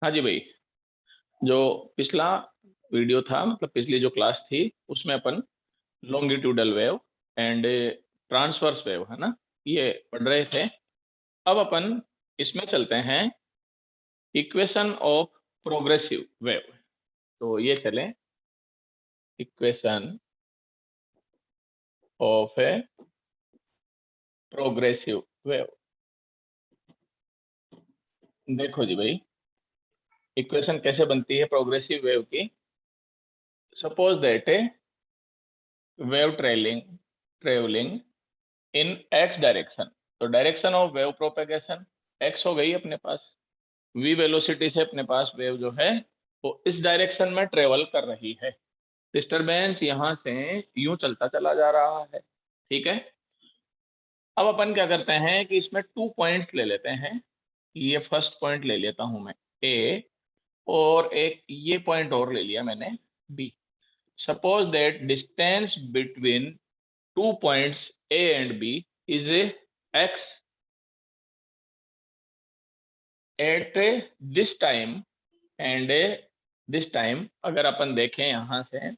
हाँ जी भाई। जो पिछला वीडियो था, मतलब पिछली जो क्लास थी, उसमें अपन longitudinal wave and transverse wave, है ना, ये पढ़ रहे थे। अब अपन इसमें चलते हैं, इक्वेशन ऑफ प्रोग्रेसिव वेव। तो ये चलें, equation of a progressive wave. देखो जी भाई, इक्वेशन कैसे बनती है प्रोग्रेसिव वेव की। Suppose that a wave travelling in X direction. तो direction of wave propagation X हो गई अपने पास। वी वेलोसिटी से अपने पास वेव जो है वो इस डायरेक्शन में ट्रेवल कर रही है। डिस्टरबेंस यहां से यूं चलता चला जा रहा है, ठीक है। अब अपन क्या करते हैं कि इसमें 2 पॉइंट्स ले लेते हैं। ये फर्स्ट पॉइंट ले लेता हूं मैं, ए, और एक ये पॉइंट और ले लिया मैंने, B. Suppose that distance between 2 points A and B is x at this time and this time. अगर अपन देखें यहां से,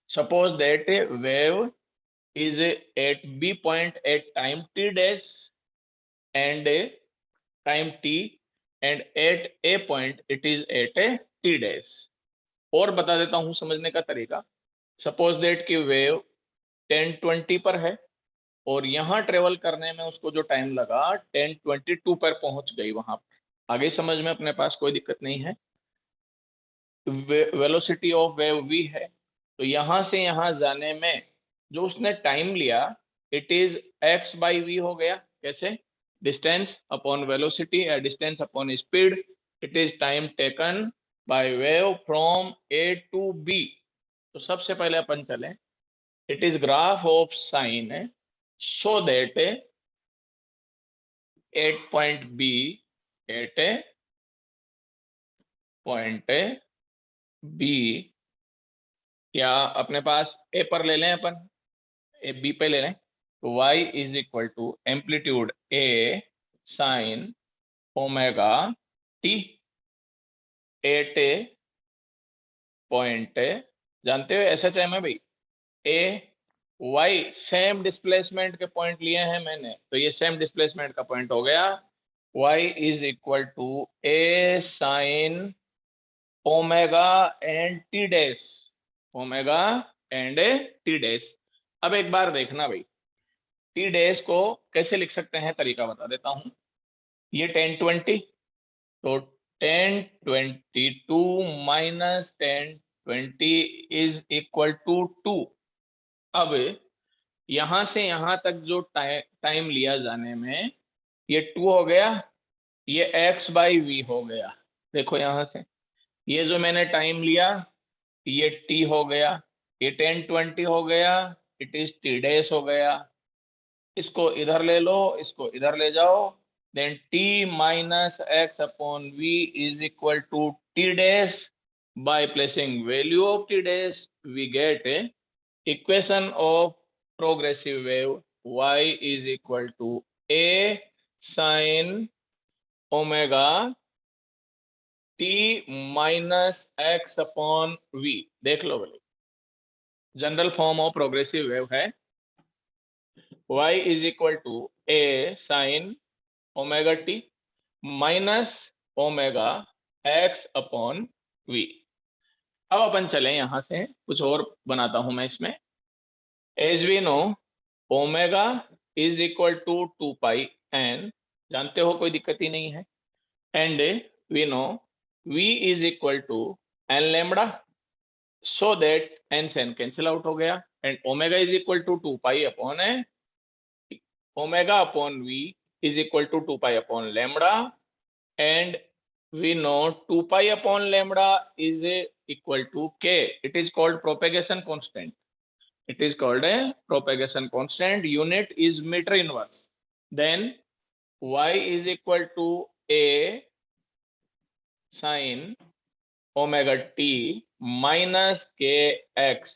suppose that wave is at B point at time t dash and time t, and at A point it is at A t dash. और बता देता हूं समझने का तरीका। सपोज दैट कि वेव 10:20 पर है, और यहाँ ट्रेवल करने में उसको जो टाइम लगा 10:22 पर पहुंच गई वहां पर। आगे समझ में अपने पास कोई दिक्कत नहीं है। वेलोसिटी ऑफ वेव v है, तो यहां से यहां जाने में जो उसने टाइम लिया, it is x by v हो गया। कैसे? डिस्टेंस अपॉन वेलोसिटी या distance upon speed, it is time taken by wave from A to B. तो सबसे पहले अपन चले, it is graph of sine so that at point B, at point B, या अपने पास ए पर ले लें अपन, ए बी पे ले लें। तो y is equal to amplitude A sine omega t at point, जानते हो एस एच एम है भाई, ए वाई सेम डिस्प्लेसमेंट के पॉइंट लिए हैं मैंने, तो ये सेम डिस्प्लेसमेंट का पॉइंट हो गया। y is equal to A sine omega and t dash, omega and t dash. अब एक बार देखना भाई, टी डैश को कैसे लिख सकते हैं, तरीका बता देता हूं। ये 10:20, तो 10:22 माइनस 10:20 इज इक्वल टू 2। अब यहां से यहां तक जो टाइम लिया जाने में, ये 2 हो गया, ये x बाई वी हो गया। देखो यहां से ये जो मैंने टाइम लिया, ये t हो गया, ये 10:20 हो गया, इट इज टी डैश हो गया। इसको इधर ले लो, इसको इधर ले जाओ, then t minus x upon v is equal to t dash. By placing value of t dash we get equation of progressive wave y is equal to a sine omega t minus x upon v. देख लो बोले, general form of progressive wave है y is equal to a sine omega T minus omega x upon v. अब अपन चलें यहां से, कुछ और बनाता हूं मैं इसमें। As we know, omega is equal to 2 pi n, जानते हो कोई दिक्कत ही नहीं है। And we know v is equal to n lambda, so that n से एन कैंसिल आउट हो गया, and omega is equal to 2 pi upon omega upon v is equal to 2 pi upon lambda. And we know 2 pi upon lambda is equal to k. It is called propagation constant. It is called a propagation constant. Unit is meter inverse. Then y is equal to a sin omega t minus kx.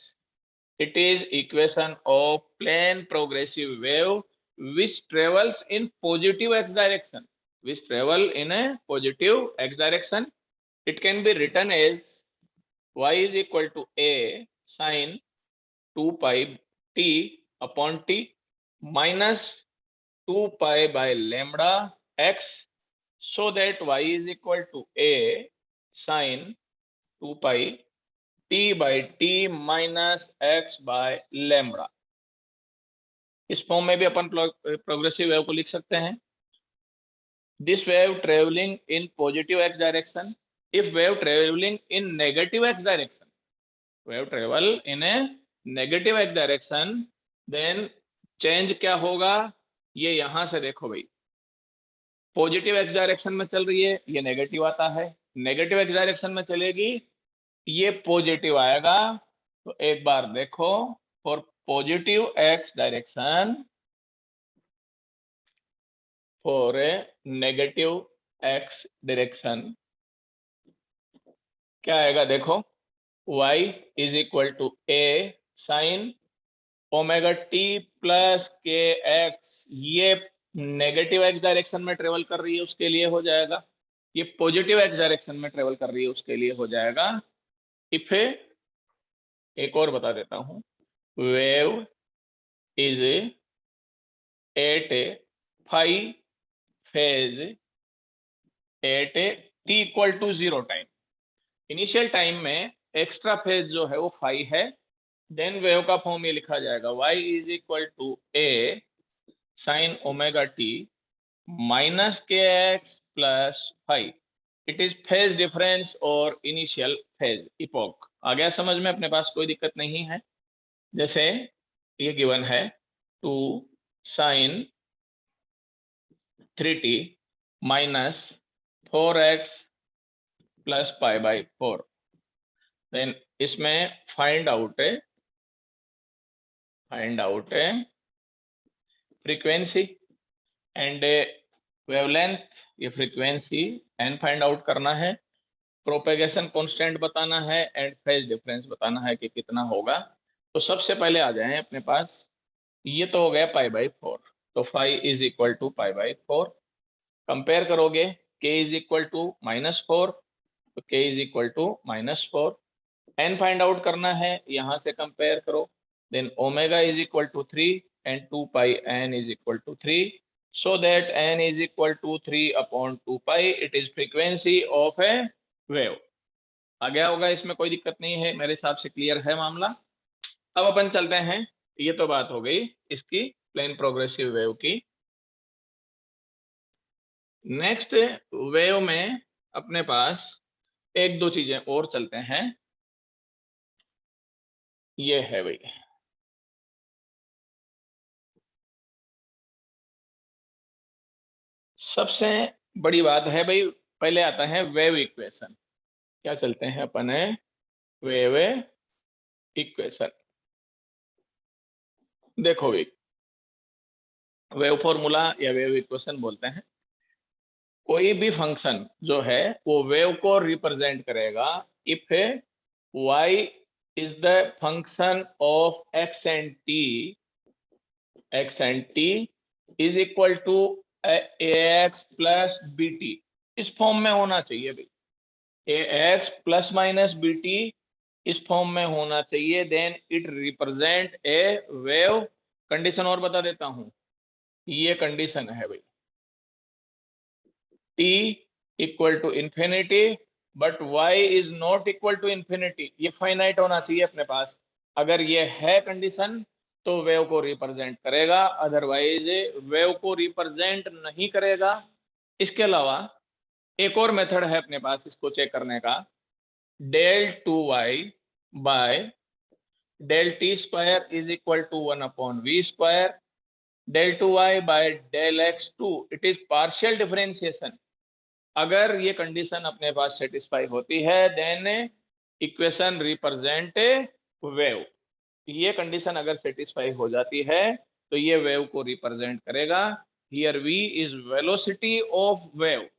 It is equation of plane progressive wave which travels in positive x direction. which travel in a positive x direction. It can be written as y is equal to a sin 2 pi t upon t minus 2 pi by lambda x, so that y is equal to a sin 2 pi t by t minus x by lambda। इस form में भी अपन progressive wave को लिख सकते हैं। This wave travelling in positive x direction, if wave travelling in negative x direction, wave travel in a negative x direction, then change क्या होगा, ये यहां से देखो भाई, पॉजिटिव एक्स डायरेक्शन में चल रही है, ये नेगेटिव आता है, नेगेटिव एक्स डायरेक्शन में चलेगी, ये पॉजिटिव आएगा। तो एक बार देखो, for positive x direction, for a negative x direction क्या आएगा, देखो y is equal to a sine omega t plus k x, ये नेगेटिव एक्स डायरेक्शन में ट्रेवल कर रही है उसके लिए हो जाएगा, ये पॉजिटिव एक्स डायरेक्शन में ट्रेवल कर रही है उसके लिए हो जाएगा। इफ एक और बता देता हूं, wave is at a phi phase at A t equal to 0 time. Initial time में एक्स्ट्रा फेज जो है वो फाई है, देन वेव का फॉर्म ये लिखा जाएगा y is equal to a sine omega T minus के X plus phi. It is phase difference और इनिशियल फेज इपोक। आ गया समझ में, अपने पास कोई दिक्कत नहीं है। जैसे ये गिवन है 2 sine 3t minus 4x plus pi by 4, then इसमें फाइंड आउट है फ्रीक्वेंसी एंड वेवलेंथ, ये फ्रीक्वेंसी एंड फाइंड आउट करना है, प्रोपेगेशन कांस्टेंट बताना है एंड फेज डिफरेंस बताना है कि कितना होगा। तो सबसे पहले आ जाए अपने पास, ये तो हो गया पाई बाई 4, तो phi is equal to pi by 4। Compare करोगे k इज इक्वल टू -4, तो k is equal to -4। n find out करना है, यहां से कंपेयर करो, then omega is equal to 3 and 2 pi n is equal to 3, so that n is equal to 3 upon 2 pi, it is frequency of a wave. आ गया होगा, इसमें कोई दिक्कत नहीं है, मेरे हिसाब से क्लियर है मामला। अब अपन चलते हैं, ये तो बात हो गई इसकी प्लेन प्रोग्रेसिव वेव की। नेक्स्ट वेव में अपने पास एक दो चीजें और चलते हैं, ये है भाई सबसे बड़ी बात है भाई, पहले आता है वेव इक्वेशन। क्या चलते हैं अपन है, वेव इक्वेशन। देखो भाई, वेव फॉर्मूला या वेव इक्वेशन बोलते हैं, कोई भी फंक्शन जो है वो वेव को रिप्रेजेंट करेगा if y is the function of x and t is equal to ax plus bt। इस फॉर्म में होना चाहिए भाई, ax प्लस माइनस bt इस फॉर्म में होना चाहिए, then it represent a wave. Condition और बता देता हूं, ये कंडीशन है भाई, t equal to infinity but y is not equal to infinity, ये फाइनाइट होना चाहिए अपने पास। अगर ये है कंडीशन तो वेव को रिप्रेजेंट करेगा, अदरवाइज वेव को रिप्रेजेंट नहीं करेगा। इसके अलावा एक और मेथड है अपने पास इसको चेक करने का, del 2y by del t square is equal to 1 upon v square, del 2y by del x2, it is partial differentiation. अगर ये कंडीशन अपने पास सेटिस्फाई होती है, देन इक्वेशन रिप्रेजेंट वेव। ये कंडीशन अगर सेटिस्फाई हो जाती है तो ये वेव को रिप्रेजेंट करेगा। Here v is velocity of wave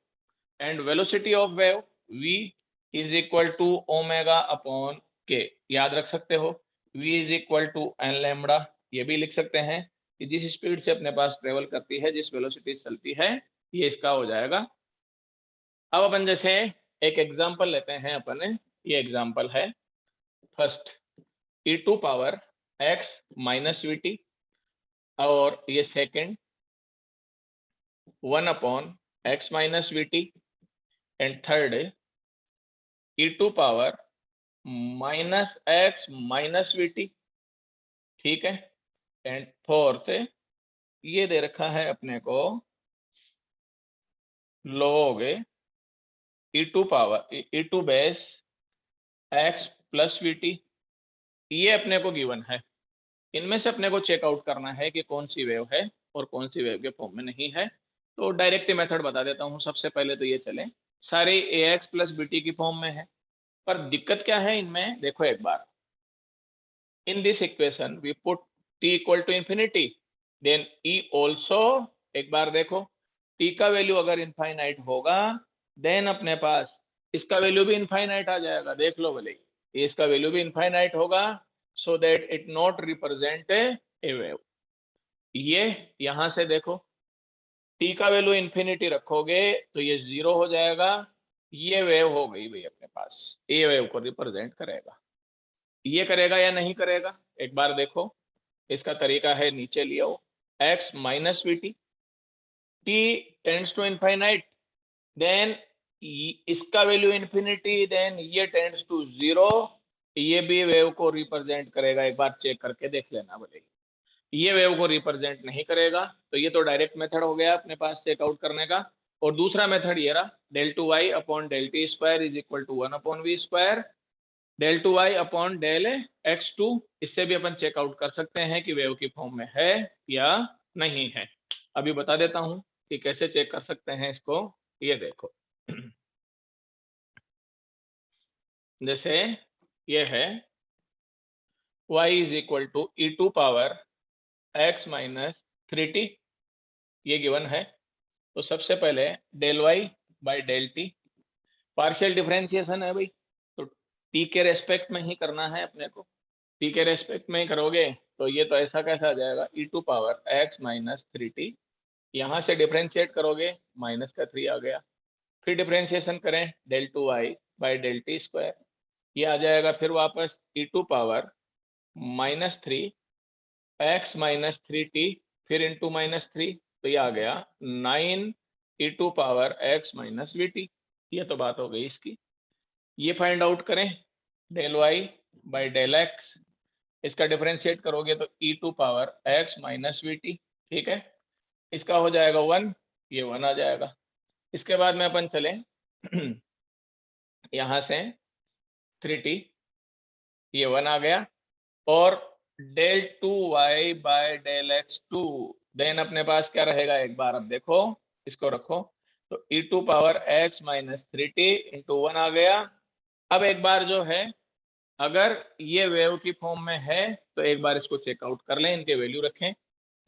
and velocity of wave v is equal to omega upon k। याद रख सकते हो, v is equal to n lambda. ये भी लिख सकते हैं कि जिस स्पीड से अपने पास ट्रेवल करती है, जिस वेलोसिटी से चलती है, ये इसका हो जाएगा। अब अपन जैसे एक एग्जांपल लेते हैं अपन, ये एग्जांपल है first e to power x minus we t, और ये second 1 upon x minus we t, and third e to power minus x minus we T, ठीक है। एंड फोर्थ ये दे रखा है अपने को log e to base x plus v T, ये अपने को गिवन है। इनमें से अपने को चेकआउट करना है कि कौन सी वेव है और कौन सी वेव के फॉर्म में नहीं है। तो डायरेक्ट मेथड बता देता हूं। सबसे पहले तो ये चले, सारे ax प्लस बी की फॉर्म में है, पर दिक्कत क्या है इनमें, देखो एक बार। In this equation we put t equal to infinity, then e also, एक बार देखो, t का वैल्यू अगर इनफाइनाइट होगा देन अपने पास इसका वैल्यू भी इनफाइनाइट आ जाएगा। देख लो भले, ये इसका वैल्यू भी इनफाइनाइट होगा, सो that it not represent a wave. ये यहां से देखो, t का वैल्यू इंफिनिटी रखोगे तो ये 0 हो जाएगा। ये वेव हो गई भाई अपने पास, ये वेव को रिप्रेजेंट करेगा। ये करेगा या नहीं करेगा, एक बार देखो। इसका तरीका है, नीचे लियो x minus we t, t tends to infinite, then इसका वैल्यू इंफिनिटी, देन ये टेंड्स टू 0, ये भी वेव को रिप्रेजेंट करेगा। एक बार चेक करके देख लेना भले, ये वेव को रिप्रेजेंट नहीं करेगा। तो ये तो डायरेक्ट मेथड हो गया अपने पास चेकआउट करने का। और दूसरा मेथड ये रहा, del two y upon del T square is equal to 1 upon we square, del two y upon del x two. इससे भी अपन चेकआउट कर सकते हैं कि वेव की फॉर्म में है या नहीं है। अभी बता देता हूं कि कैसे चेक कर सकते हैं इसको। ये देखो, जैसे ये है y is equal to e to power x minus three t, ये गिवन है। तो सबसे पहले del y by del t, partial differentiation है भाई, तो t के रेस्पेक्ट में ही करना है अपने को। t के रेस्पेक्ट में ही करोगे तो ये तो ऐसा कैसा आ जाएगा, E to power x minus three T, यहाँ से डिफरेंशिएट करोगे माइनस का 3 आ गया। फिर डिफरेंशिएशन करें del two Y by del T square, ये आ जाएगा फिर वापस E to power minus three X minus three T, फिर इंटू माइनस थ्री, तो ये आ गया 9 E to power X minus we T. ये तो बात हो गई इसकी। ये फाइंड आउट करें del Y by del X, इसका डिफरेंशिएट करोगे तो E to power X minus we T, ठीक है। इसका हो जाएगा 1, ये 1 आ जाएगा। इसके बाद में अपन चले यहां से 3t, ये 1 आ गया, और del two y by del x two, then अपने पास क्या रहेगा, एक बार अब देखो, इसको रखो, तो E to power X minus three T into 1 आ गया। अब एक बार जो है, अगर ये वेव की फॉर्म में है तो एक बार इसको चेकआउट कर लें, इनके वैल्यू रखें।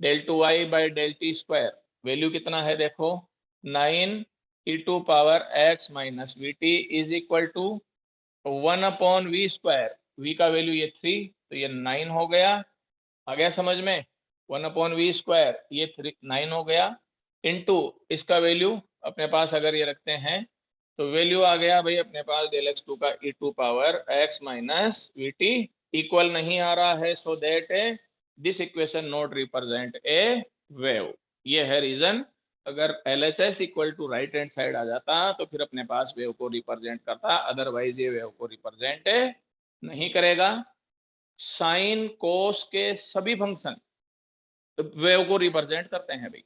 Del two Y by del T square, value कितना है देखो, 9 E to power X minus we T is equal to 1 upon we square, V का वैल्यू ये 3, तो ये 9 हो गया। आ गया समझ में, 1 अपॉन वी स्क्वायर, ये 9 हो गया, इनटू इसका वैल्यू अपने पास अगर ये रखते हैं तो वैल्यू आ गया भाई अपने पास डेल एक्स टू का E to power X minus we T, equal नहीं आ रहा है, so that this equation not represent a wave. ये है रीजन। अगर LHS equal to right hand side आ जाता तो फिर अपने पास वेव को रिप्रेजेंट करता, अदरवाइज ये वेव को रिप्रेजेंट नहीं करेगा। साइन कोस के सभी फंक्शन वेव को रिप्रेजेंट करते हैं भाई,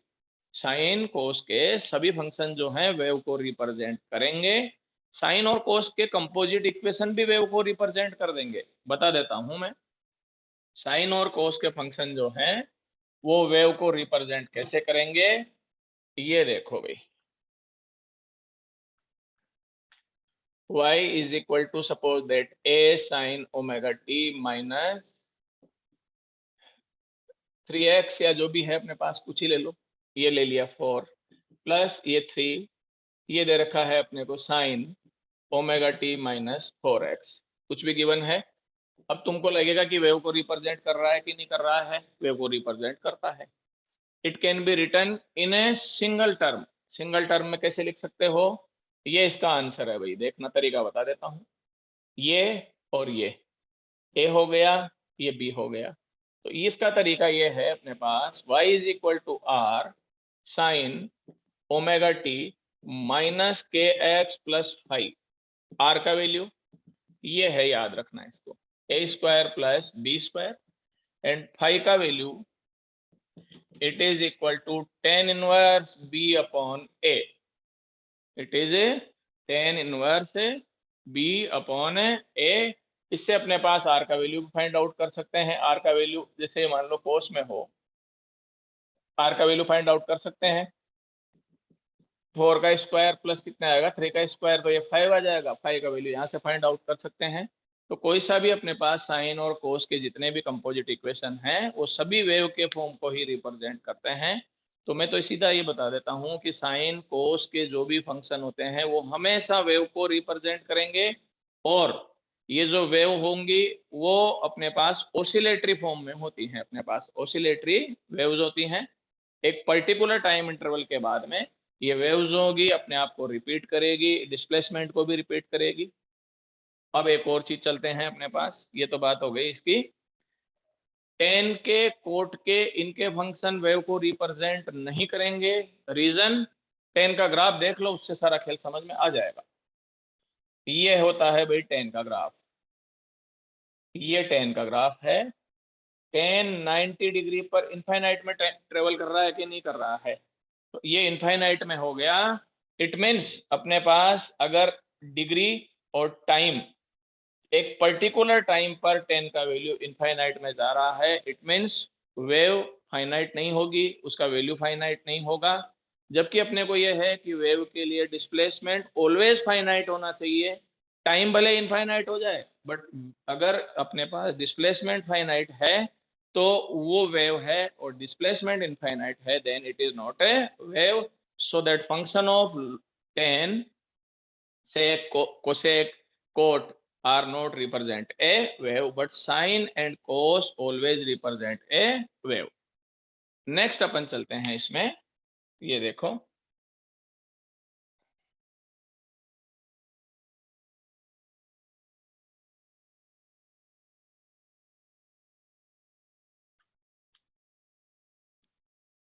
साइन कोस के सभी फंक्शन जो हैं वेव को रिप्रेजेंट करेंगे। साइन और कोस के कंपोजिट इक्वेशन भी वेव को रिप्रेजेंट कर देंगे। बता देता हूं मैं, साइन और कोस के फंक्शन जो हैं वो वेव को रिप्रेजेंट कैसे करेंगे, ये देखो भाई। y is equal to suppose that a sin omega t minus 3x, या जो भी है अपने पास कुछ ही ले लो, ये ले लिया 4 प्लस ये 3, ये दे रखा है अपने को sign omega T minus 4x, कुछ भी गिवन है। अब तुमको लगेगा कि वेव को रिप्रेजेंट कर रहा है कि नहीं कर रहा है, वेव को रिप्रेजेंट करता है। It can be written in a single term, single term में कैसे लिख सकते हो? ये इसका आंसर है भाई, देखना तरीका बता देता हूं। ये और ये ए हो गया, ये बी हो गया। तो इसका तरीका ये है अपने पास, y is equal to R sine omega T minus के एक्स प्लस फाइव। आर का वैल्यू ये है, याद रखना इसको, A square plus B square, and five का value it is equal to tan inverse B upon A. It is tan inverse B upon A. इससे अपने पास आर का वैल्यू फाइंड आउट कर सकते हैं। आर का वैल्यू जैसे मान लो कोस में हो, आर का वैल्यू फाइंड आउट कर सकते हैं। 4 का स्क्वायर प्लस कितना आएगा 3 का स्क्वायर, तो ये 5 आ जाएगा। 5 का वैल्यू यहाँ से फाइंड आउट कर सकते हैं। तो कोई सा भी अपने पास साइन और कोस के जितने भी कंपोजिट इक्वेशन हैं वो सभी वेव के फॉर्म को ही रिप्रेजेंट करते हैं। तो मैं तो सीधा ये बता देता हूँ कि साइन कोस के जो भी फंक्शन होते हैं वो हमेशा वेव को रिप्रेजेंट करेंगे, और ये जो वेव होंगी वो अपने पास ओसिलेटरी फॉर्म में होती हैं। अपने पास ओसिलेटरी वेव्स होती हैं। एक पर्टिकुलर टाइम इंटरवल के बाद में ये वेव्स होगी, अपने आप को रिपीट करेगी, डिस्प्लेसमेंट को भी रिपीट करेगी। अब एक और चीज चलते हैं अपने पास, ये तो बात हो गई इसकी। टेन के कोट के इनके फंक्शन वेव को रिप्रेजेंट नहीं करेंगे। रीजन, टेन का ग्राफ देख लो, उससे सारा खेल समझ में आ जाएगा। ये होता है भाई टेन का ग्राफ, ये टेन का ग्राफ है। टेन 90 डिग्री पर इनफाइनाइट में ट्रेवल कर रहा है कि नहीं कर रहा है? तो ये इनफाइनाइट में हो गया। इट मीन्स अपने पास अगर डिग्री और टाइम, एक पर्टिकुलर टाइम पर टेन का वैल्यू इनफाइनाइट में जा रहा है, इट मीन्स वेव फाइनाइट नहीं होगी, उसका वैल्यू फाइनाइट नहीं होगा। जबकि अपने को यह है कि वेव के लिए डिस्प्लेसमेंट ऑलवेज फाइनाइट होना चाहिए। टाइम भले इनफाइनाइट हो जाए, बट अगर अपने पास डिस्प्लेसमेंट फाइनाइट है तो वो वेव है, और डिस्प्लेसमेंट इनफाइनाइट है, then it is not a wave. So that function of tan sec, cosec, cot are not represent a wave, but sine and cos always represent a wave. Next अपन चलते हैं इसमें, ये देखो,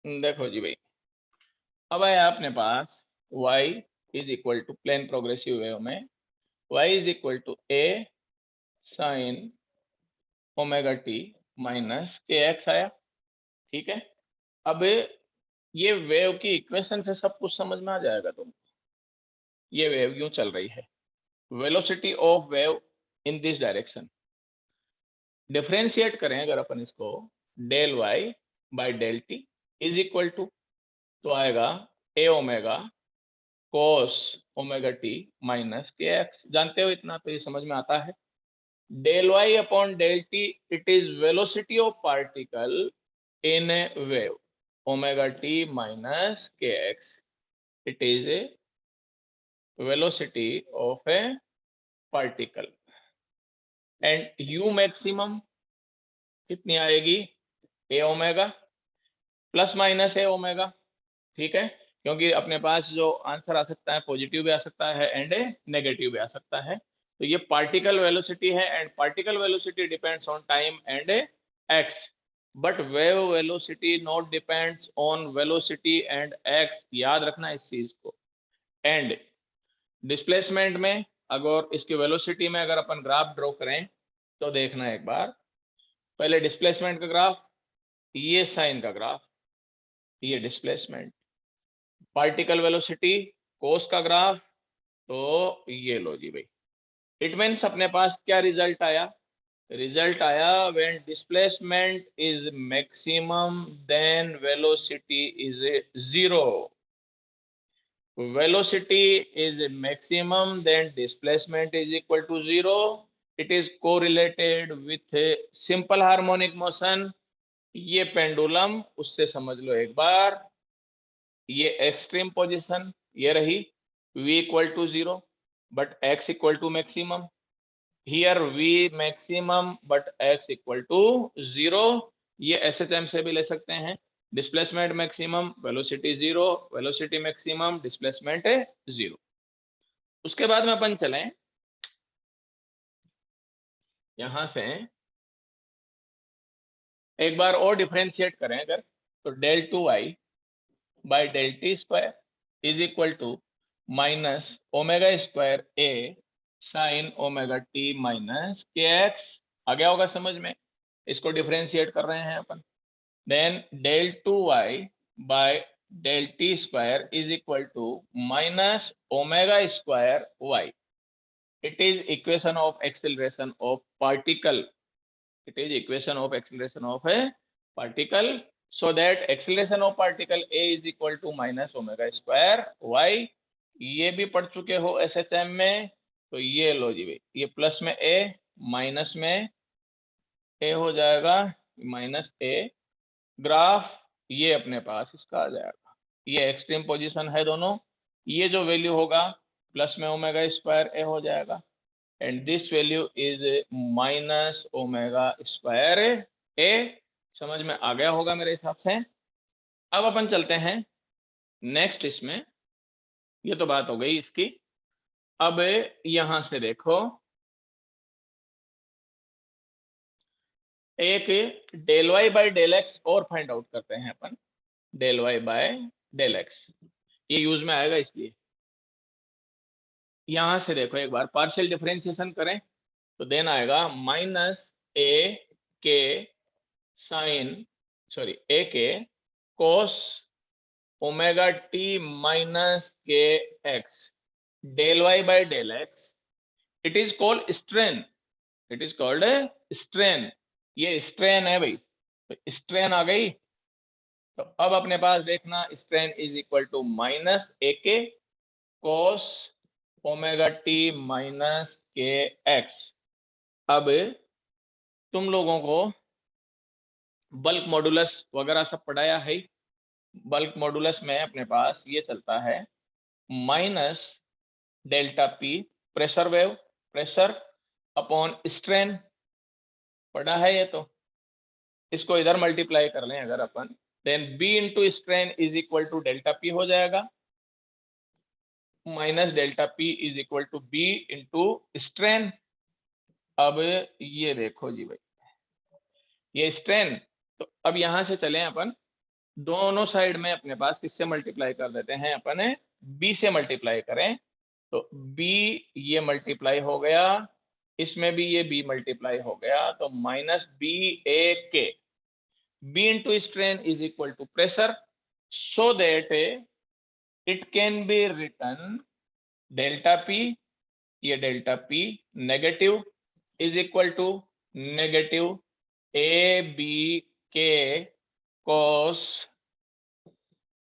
देखो जी भाई, अब आया अपने पास y is equal to plane progressive wave में y is equal to a sine omega T minus के एक्स आया। ठीक है, अब ये वेव की इक्वेशन से सब कुछ समझ में आ जाएगा तुमको। ये वेव यूं चल रही है, velocity of wave in this direction. Differentiate करें अगर अपन इसको, del Y by del T is equal to, तो आएगा A omega cos omega T minus के एक्स। जानते हो इतना तो ये समझ में आता है। Del Y upon del T it is velocity of particle in a wave, omega T minus के X it is a velocity of a particle. And you maximum कितनी आएगी, ए ओमेगा प्लस माइनस ए ओमेगा। ठीक है, क्योंकि अपने पास जो answer आ सकता है पॉजिटिव भी आ सकता है एंड नेगेटिव भी आ सकता है। तो ये पार्टिकल वेलोसिटी है, and particle velocity depends on time and x, but wave velocity not depends on velocity and x. याद रखना इस चीज को। एंड डिस्प्लेसमेंट में अगर इसकी वेलोसिटी में अगर अपन ग्राफ ड्रॉ करें तो देखना एक बार, पहले डिस्प्लेसमेंट का ग्राफ, ये साइन का ग्राफ, ये डिस्प्लेसमेंट, पार्टिकल वेलोसिटी कोस का ग्राफ, तो ये लो जी भाई। इट मीन्स अपने पास क्या रिजल्ट आया, रिजल्ट आया when displacement is maximum then velocity is zero. velocity is maximum then displacement is equal to zero. It is correlated with a simple harmonic motion. ये पेंडुलम उससे समझ लो एक बार, ये एक्सट्रीम पोजीशन ये रही, v equal to zero but x equal to maximum, here v maximum but x equal to zero. ये SHM से भी ले सकते हैं। Displacement maximum, velocity 0, velocity maximum, displacement 0। उसके बाद में अपन चलें यहां से एक बार और डिफरेंशिएट करें अगर, तो del 2y by del t square is equal to minus omega square a sine omega t minus के एक्स। आ गया होगा समझ में? इसको डिफरेंशिएट कर रहे हैं अपन। Then del 2y by del t square is equal to minus omega square y। It is equation of acceleration of particle. It is equation of acceleration of a particle. So that acceleration of particle a is equal to minus omega square y। ये भी पढ़ चुके हो SHM में, तो ये लो जी भाई, ये प्लस में a माइनस में a हो जाएगा माइनस a। ग्राफ ये अपने पास इसका आ जाएगा, ये एक्सट्रीम पोजीशन है दोनों। ये जो वैल्यू होगा प्लस में ओमेगा स्क्वायर a हो जाएगा and this value is minus omega square a। समझ में आ गया होगा मेरे हिसाब से। अब अपन चलते हैं नेक्स्ट इसमें, ये तो बात हो गई इसकी। अब यहां से देखो एक del Y by del X और फाइंड आउट करते हैं अपन। Del Y by del X ये यूज में आएगा, इसलिए यहां से देखो एक बार पार्शियल डिफरेंशिएशन करें तो देन आएगा माइनस ए के साइन सॉरी ए के कोस ओमेगा टी माइनस के x del Y by del x. It is called strain, it is called strain. ये स्ट्रेन है भाई, तो स्ट्रेन आ गई। तो अब अपने पास देखना strain is equal to minus A के कोस ओमेगा टी माइनस के एक्स। अब तुम लोगों को बल्क मॉडुलस वगैरह सब पढ़ाया है। बल्क मॉडुलस में अपने पास ये चलता है minus delta P pressure wave, pressure upon strain पढ़ा है ये। तो इसको इधर मल्टीप्लाई कर लें अगर अपन, then B into strain is equal to delta P हो जाएगा, minus delta P is equal to B into strain. अब ये देखो जी भाई ये स्ट्रेन, तो अब यहां से चलें अपन दोनों साइड में अपने पास किससे मल्टीप्लाई कर देते हैं अपन, बी से मल्टीप्लाई करें तो बी ये मल्टीप्लाई हो गया, इसमें भी ये बी मल्टीप्लाई हो गया, तो minus B A K B into strain is equal to pressure. So that it can be written delta P, ये delta P negative is equal to negative A B K cos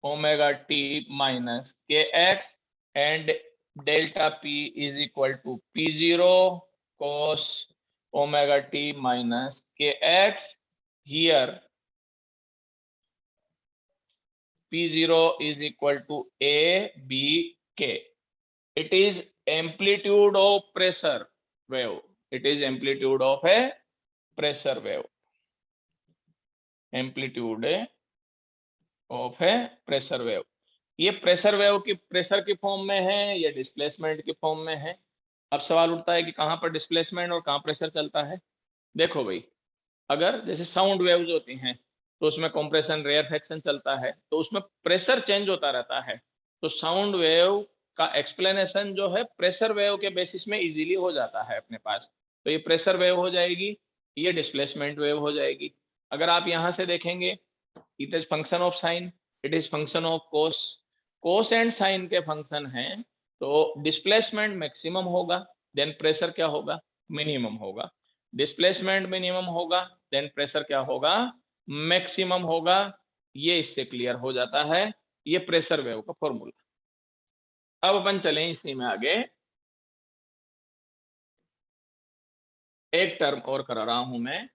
omega t minus kx and delta p is equal to p0 cos omega t minus kx। Here p0 is equal to a b k। It is amplitude of pressure wave, it is amplitude of a pressure wave, amplitude of है pressure wave. ये pressure wave की pressure की form में है या displacement की form में है। अब सवाल उठता है कि कहाँ पर डिस्प्लेसमेंट और कहाँ प्रेशर चलता है। देखो भाई अगर जैसे साउंड वेव्स होती हैं तो उसमें कंप्रेशन रेयरफैक्शन चलता है, तो उसमें प्रेशर चेंज होता रहता है। तो साउंड वेव का एक्सप्लेनेशन जो है प्रेशर वेव के बेसिस में इजीली हो जाता है अपने पास। तो ये प्रेशर वेव हो जाएगी, ये डिस्प्लेसमेंट वेव हो जाएगी। अगर आप यहाँ से देखेंगे it is function of sin, it is function of cos, cos and sin के फंक्शन हैं, तो डिस्प्लेसमेंट मैक्सिमम होगा देन प्रेशर क्या होगा, मिनिमम होगा। डिस्प्लेसमेंट मिनिमम होगा देन प्रेशर क्या होगा, मैक्सिमम होगा। ये इससे क्लियर हो जाता है, ये प्रेशर वेव का फॉर्मूला। अब अपन चलें इसी में आगे, एक टर्म और करा रहा हूं मैं,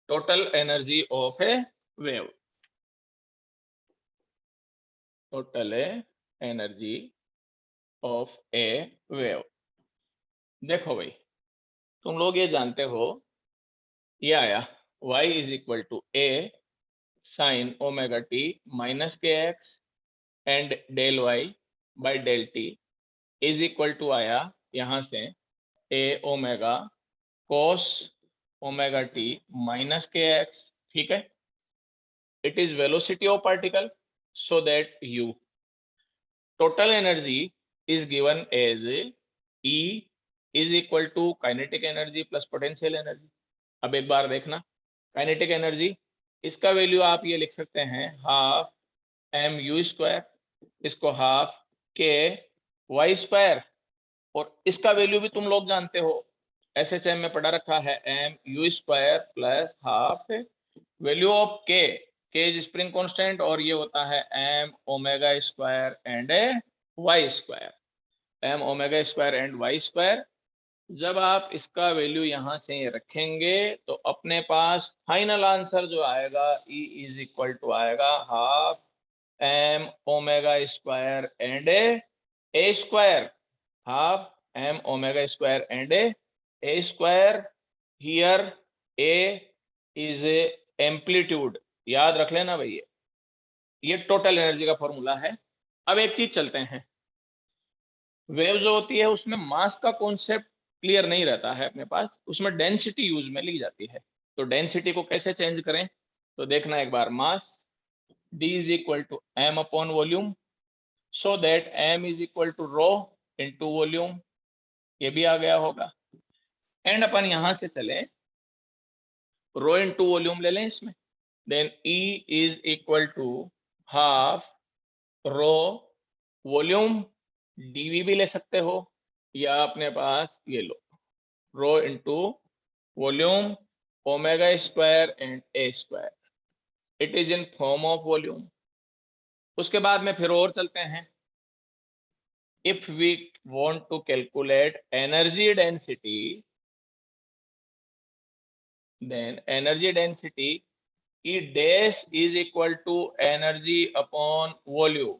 total energy of a wave, total energy of a wave. देखो भाई तुम लोग ये जानते हो, ये आया y is equal to a sine omega T minus के x and del y by del T is equal to आया यहाँ से a omega cos omega T minus के एक्स, ठीक है। It is velocity of particle, so that u total energy is given as E is equal to kinetic energy plus potential energy। अब एक बार देखना, kinetic energy इसका value आप ये लिख सकते हैं हाफ एम यू स्क्वायर, इसको हाफ के वाई स्क्वायर, और इसका वैल्यू भी तुम लोग जानते हो, एसएचएम में पढ़ा रखा है, m u square plus half value of k is spring constant, और ये होता है m omega square and y square, m omega square and y square. जब आप इसका वैल्यू यहां से रखेंगे तो अपने पास फाइनल आंसर जो आएगा E इज इक्वल टू आएगा half m omega square and A square, half m omega square and A square. Here A is amplitude, याद रख लेना भैया, ये टोटल एनर्जी का फॉर्मूला है। अब एक चीज चलते हैं, वेव जो होती है उसमें मास का कॉन्सेप्ट क्लियर नहीं रहता है अपने पास, उसमें डेंसिटी यूज में ली जाती है। तो डेंसिटी को कैसे चेंज करें, तो देखना एक बार, mass d is equal to m upon volume, so that m is equal to rho into volume, ये भी आ गया होगा। एंड अपन यहां से चले, रो इनटू वॉल्यूम ले लें इसमें, then E is equal to half rho volume, dv भी ले सकते हो, या अपने पास ये लो rho into volume omega square and A square, it is in form of volume. उसके बाद में फिर और चलते हैं, if we want to calculate energy density, then energy density E dash is equal to energy upon volume,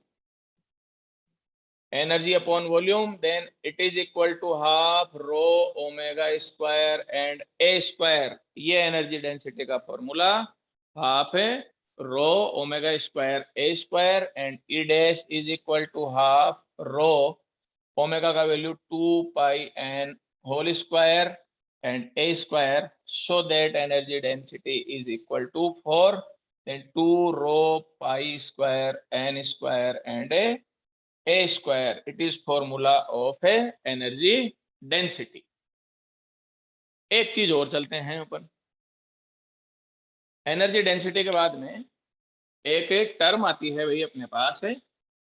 energy upon volume, then it is equal to half rho omega square and a square। ये energy density का formula half है rho omega square a square and E dash is equal to half rho omega का value 2 pi n whole square and a square, so that energy density is equal to 4 then 2 rho pi square n square and a square, it is formula of a energy density। एक चीज और चलते हैं अपन, energy density के बाद में एक term आती है भाई अपने पास है,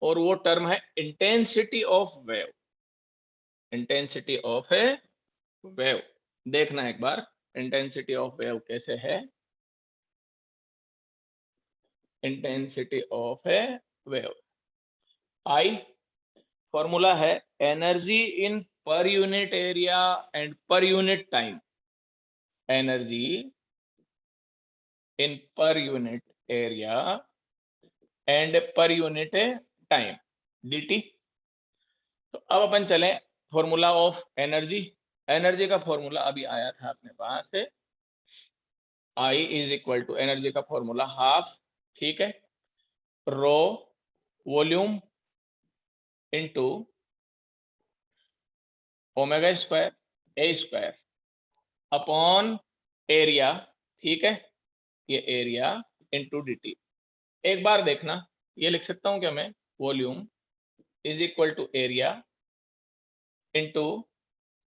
और वो टर्म है intensity of wave, intensity of a wave. देखना एक बार इंटेंसिटी ऑफ वेव कैसे है, intensity of a wave, I formula है energy in per unit area and per unit time, energy in per unit area and per unit time dt। तो अब अपन चले फॉर्मूला ऑफ एनर्जी, एनर्जी का formula अभी आया था अपने पास है, I is equal to energy का फॉर्मूला हाफ, ठीक है, rho volume into omega square a square upon area, ठीक है, ये एरिया इनटू dt। एक बार देखना, ये लिख सकता हूं क्या मैं, volume is equal to area into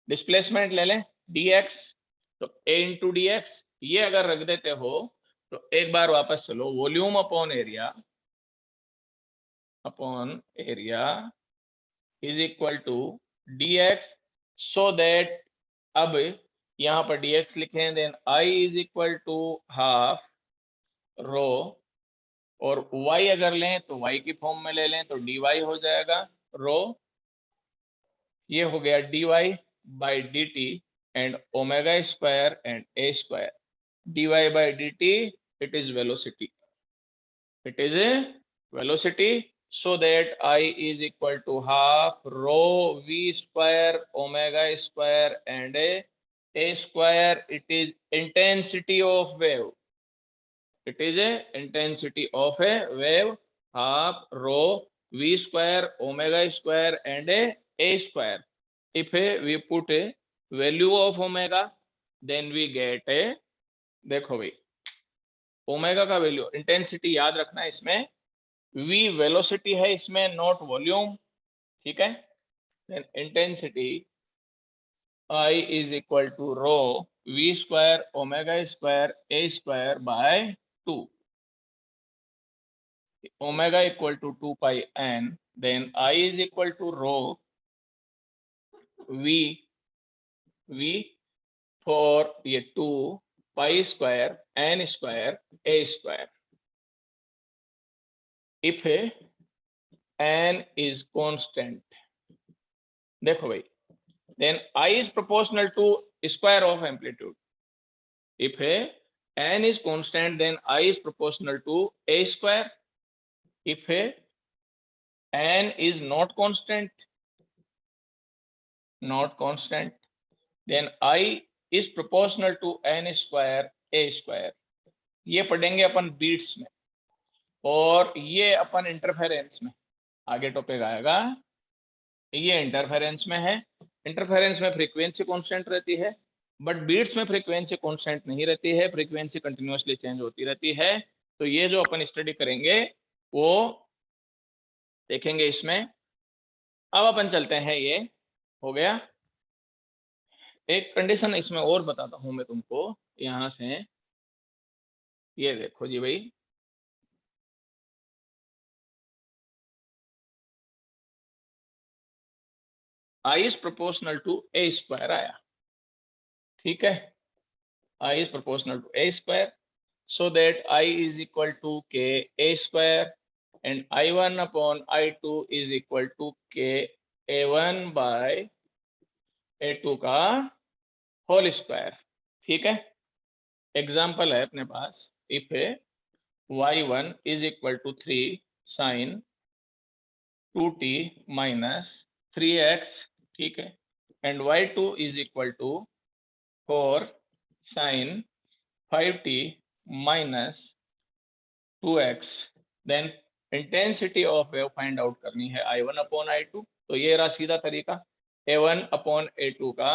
displacement ले लें dx, तो a इंटू डी एक्स, ये अगर रख देते हो तो एक बार वापस चलो, volume upon area is equal to dx, so that अब यहाँ पर dx लिखें, then I is equal to half rho, और y अगर लें तो y की फॉर्म में ले लें तो dy हो जाएगा रो, ये हो गया dy by D T and omega square and A square, dy by D T it is velocity, it is a velocity, so that I is equal to half rho v square omega square and a a square, it is intensity of wave. It is a intensity of a wave, half rho v square omega square and a square. If we put a value of omega, then we get a, देखो भाई omega का value, intensity याद रखना इसमें, v velocity है इसमें, not volume, ठीक है। Then intensity I is equal to rho v square omega square a square by 2. Omega equal to 2 pi n, then I is equal to rho v for ये 2 pi square n square a square. If n is constant, देखो भाई, then I is proportional to square of amplitude. If n is constant, then I is proportional to a square. If n is not constant, then I is proportional to n square a square. ये पढ़ेंगे अपन beats में, और ये अपन interference में, आगे topic आएगा। ये interference में है, इंटरफेरेंस में फ्रीक्वेंसी कांस्टेंट रहती है, बट बीट्स में फ्रीक्वेंसी कांस्टेंट नहीं रहती है, फ्रीक्वेंसी कंटिन्यूअसली चेंज होती रहती है। तो ये जो अपन स्टडी करेंगे वो देखेंगे इसमें। अब अपन चलते हैं, ये हो गया। एक कंडीशन इसमें और बताता हूं मैं तुमको, यहां से ये देखो जी भाई, I is proportional to a square आया, ठीक है। I is proportional to a square, so that I is equal to k a square and I1 upon I2 is equal to k a1 by a2 का whole square, ठीक है। Example है अपने पास, if y1 is equal to 3 sin 2t minus 3x, ठीक है, and y2 is equal to 4 sin 5t minus 2x, then intensity of wave find out करनी है I1 upon I2। तो ये रहा सीधा तरीका, A1 अपॉन A2 का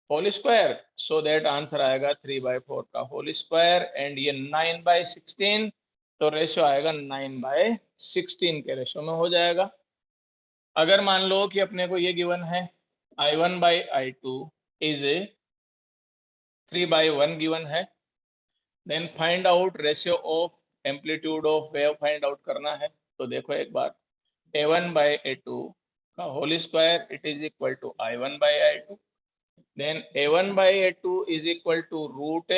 whole square, so that answer आएगा 3/4 का होल स्क्वायर, एंड ये 9/16, तो रेशियो आएगा 9/16 के रेशियो में हो जाएगा। अगर मान लो कि अपने को ये गिवन है I1 by I2 is 3/1 given है, then find out ratio of amplitude of wave find out करना है। तो देखो एक बार, A1 by A2 का whole square it is equal to I1 by I2, then A1 by A2 is equal to root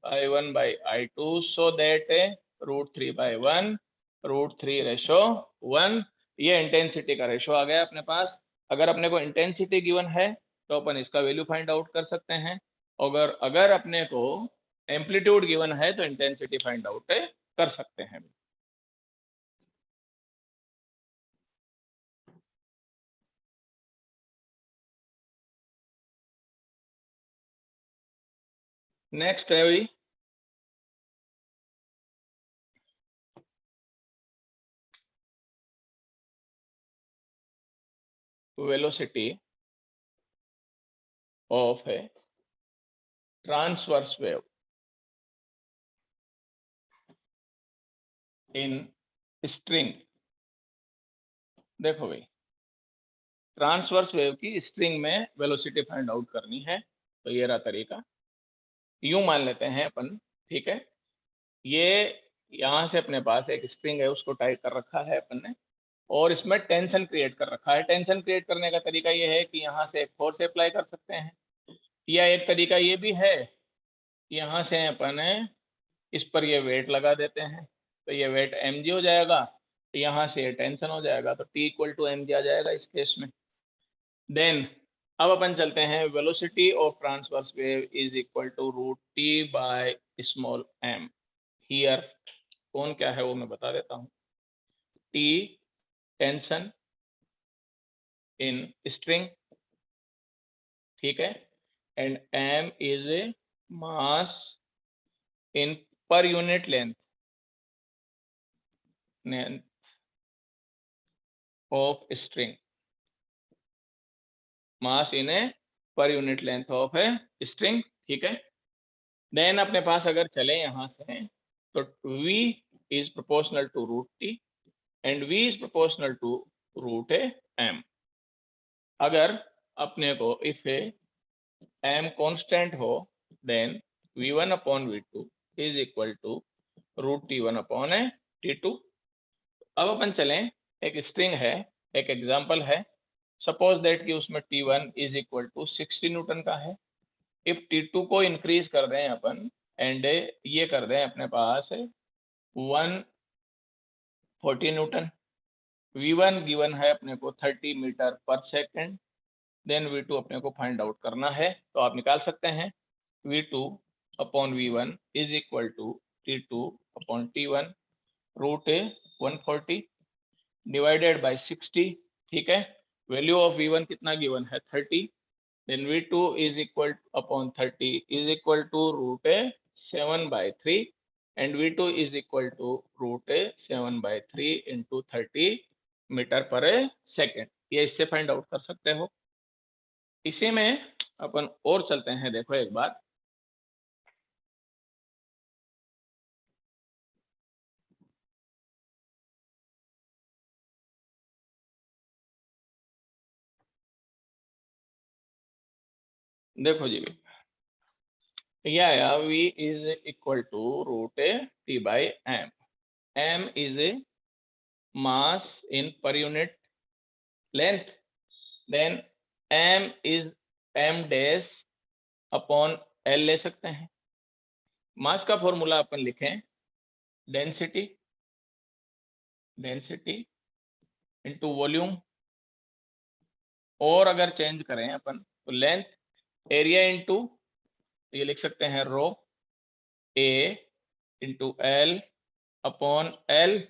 I1 by I2, so that root 3/1, root 3 ratio 1, ये intensity का ratio आ गया अपने पास। अगर अपने को इंटेंसिटी गिवन है तो अपन इसका वैल्यू फाइंड आउट कर सकते हैं, अगर अपने को एम्पलीट्यूड गिवन है तो इंटेंसिटी फाइंड आउट कर सकते हैं। नेक्स्ट है भाई velocity of a transverse wave in string। देखो भाई, ट्रांसवर्स वेव की स्ट्रिंग में वेलोसिटी फाइंड आउट करनी है, तो ये रहा तरीका। यूं मान लेते हैं अपन, ठीक है, ये यहां से अपने पास एक स्ट्रिंग है, उसको टाइप कर रखा है अपन ने, और इसमें टेंशन क्रिएट कर रखा है। टेंशन क्रिएट करने का तरीका ये है कि यहाँ से एक फोर्स अप्लाई कर सकते हैं, या एक तरीका ये भी है, यहाँ से अपन इस पर ये वेट लगा देते हैं, तो ये वेट mg हो जाएगा, यहाँ से ये टेंशन हो जाएगा, तो T इक्वल टू mg आ जाएगा इस केस में। देन अब अपन चलते हैं, velocity of transverse wave is equal to root T by small m। Here कौन क्या है वो मैं बता देता हूँ। T टेंशन इन स्ट्रिंग, ठीक है, and m is a mass in per unit length of string, mass in a per unit length of a string, ठीक है। देन अपने पास अगर चले यहां से तो v is proportional to root t and v is proportional to root a m। अगर अपने को इफ m कांस्टेंट हो then v1 upon v2 is equal to root t1 upon a t2। अब अपन चलें, एक स्ट्रिंग है, एक एग्जांपल है, सपोज दैट कि उसमें t1 is equal to 60 Newton का है। इफ t2 को इंक्रीज कर दें अपन एंड ये कर दें अपने पास 140 न्यूटन, v1 गिवन है अपने को 30 metre per second, then v2 अपने को फाइंड आउट करना है। तो आप निकाल सकते हैं v2 upon v1 is equal to t2 upon t1 root 140 divided by 60, ठीक है। वैल्यू ऑफ v1 कितना गिवन है 30, then v2 is equal upon 30 is equal to root 7/3 and v2 is equal to root 7/3 into 30 metre per second. ये इससे find out कर सकते हो। इसी में अपन और चलते हैं, देखो एक बार, देखो जी ये आया v is equal to root t by m, m is a mass in per unit length, then m is m dash upon l ले सकते हैं। मास का फॉर्मूला अपन लिखें डेंसिटी, डेंसिटी इंटू वॉल्यूम, और अगर चेंज करें अपन तो लेंथ, एरिया इंटू ये लिख सकते हैं रो ए इंटू एल अपॉन एल,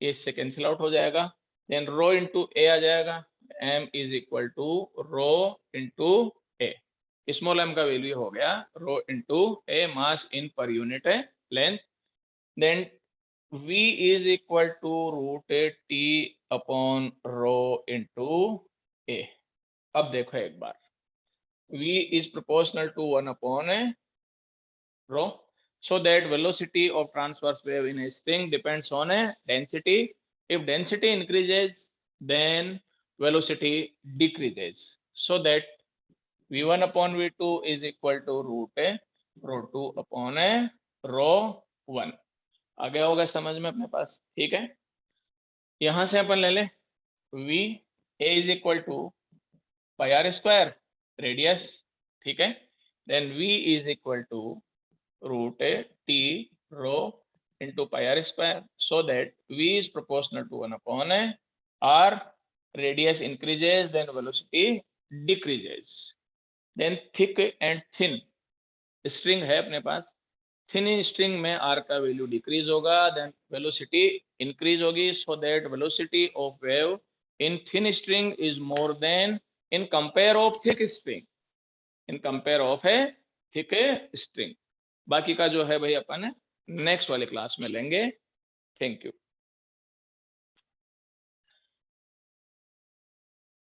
ये इससे कैंसिल आउट हो जाएगा, देन रो इंटू ए आ जाएगा, m is equal to rho into a, small m का वैल्यू हो गया रो into A, mass in per unit है length, then v is equal to root t upon rho into a. अब देखो एक बार, v is proportional to 1 upon a rho, so that velocity of transverse wave in a string depends on a density. If density increases then velocity decreases, so that v1 upon v2 is equal to root a rho 2 upon a rho 1। आ गया होगा समझ में अपने पास, ठीक है। यहां से अपन ले लें v a is equal to pi r square radius, ठीक है, then v is equal to root t rho into pi r square, so that v is proportional to 1 upon r, radius increases then velocity decreases, then thick and thin string है अपने पास, thin string में r का value decrease होगा, then velocity increase होगी, so that velocity of wave in thin string is more than in compare of thick string, in compare of a thick string। बाकी का जो है भाई अपन नेक्स्ट वाले क्लास में लेंगे। Thank you.